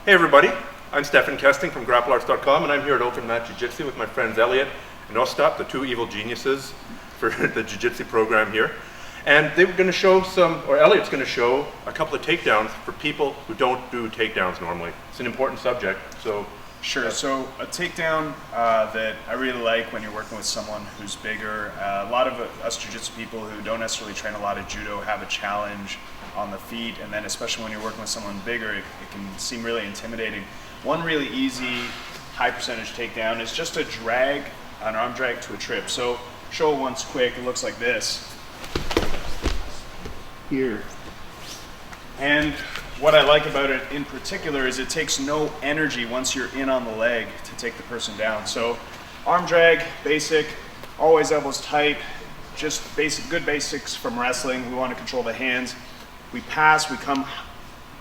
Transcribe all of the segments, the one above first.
Hey everybody, I'm Stephan Kesting from GrappleArts.com, and I'm here at Open Mat Jiu-jitsu with my friends Elliott and Ostap, the two evil geniuses for the Jiu-jitsu program here. And they were going to show Elliott's going to show a couple of takedowns for people who don't do takedowns normally. It's an important subject, so. Sure, so a takedown that I really like when you're working with someone who's bigger. A lot of us jiu-jitsu people who don't necessarily train a lot of judo have a challenge on the feet, and then especially when you're working with someone bigger, it can seem really intimidating. One really easy, high percentage takedown is just a drag, an arm drag to a trip. So show it once quick, it looks like this. Here. And what I like about it in particular is it takes no energy once you're in on the leg to take the person down. So arm drag, basic, always elbows tight, just basic, good basics from wrestling. We want to control the hands. We pass, we come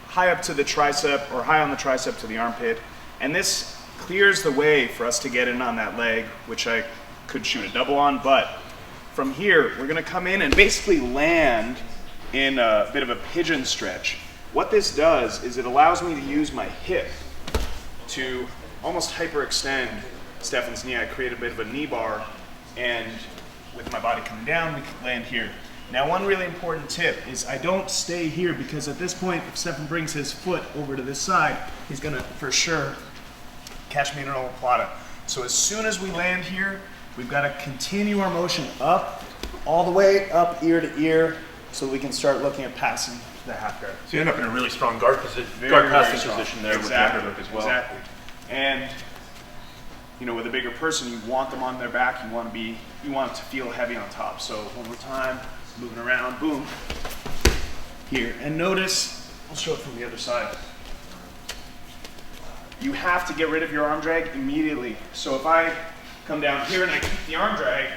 high up to the tricep or high on the tricep to the armpit. And this clears the way for us to get in on that leg, which I could shoot a double on. But from here, we're going to come in and basically land in a bit of a pigeon stretch. What this does is it allows me to use my hip to almost hyperextend Stephan's knee. I create a bit of a knee bar, and with my body coming down, we can land here. Now, one really important tip is I don't stay here, because at this point, if Stephan brings his foot over to this side, he's gonna for sure catch me in an omoplata. So as soon as we land here, we've got to continue our motion up, all the way up ear to ear, so we can start looking at passing the half guard. So you end up in a really strong guard position, position there, exactly, with the underhook as well. Exactly. And you know, with a bigger person, you want them on their back. You want it to feel heavy on top. So one more time, moving around, boom, here. And notice, I'll show it from the other side. You have to get rid of your arm drag immediately. So if I come down here and I keep the arm drag,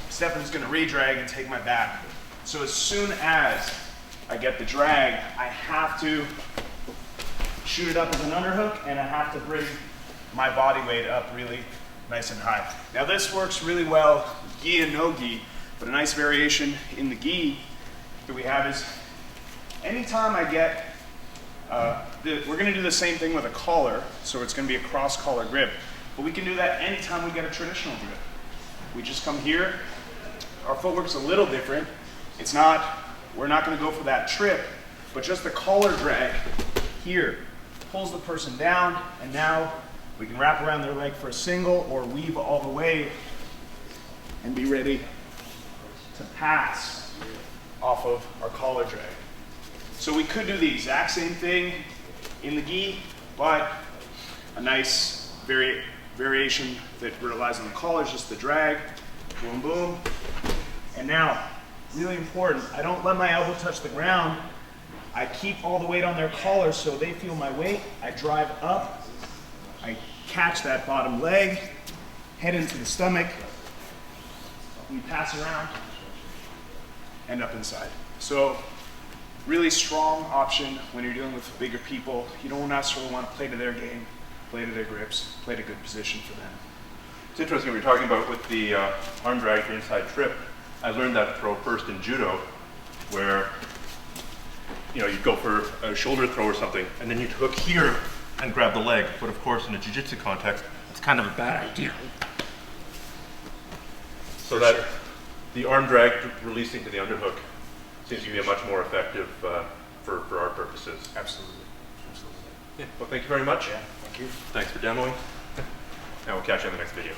Stephan's going to re-drag and take my back. So as soon as I get the drag, I have to shoot it up as an underhook, and I have to bring my body weight up really nice and high. Now this works really well, gi and no gi, but a nice variation in the gi that we have is anytime I get, we're gonna do the same thing with a collar, so it's gonna be a cross collar grip, but we can do that anytime we get a traditional grip. We just come here, our footwork's a little different. We're not gonna go for that trip, but just the collar drag here pulls the person down, and now we can wrap around their leg for a single or weave all the way and be ready to pass off of our collar drag. So we could do the exact same thing in the gi, but a nice variation that relies on the collar is just the drag, boom, boom. And now, really important, I don't let my elbow touch the ground. I keep all the weight on their collar so they feel my weight. I drive up, I catch that bottom leg, head into the stomach, we pass around, and up inside. So, really strong option when you're dealing with bigger people. You don't necessarily want to play to their game, play to their grips, play to good position for them. It's interesting what you're talking about with the arm drag for inside trip. I learned that throw first in judo, where you'd go for a shoulder throw or something, and then you'd hook here and grab the leg. But of course, in a jiu-jitsu context, it's kind of a bad idea. So that the arm drag releasing to the underhook seems to be a much more effective for our purposes. Absolutely. Yeah. Well, thank you very much. Yeah, thank you. Thanks for demoing. And we'll catch you on the next video.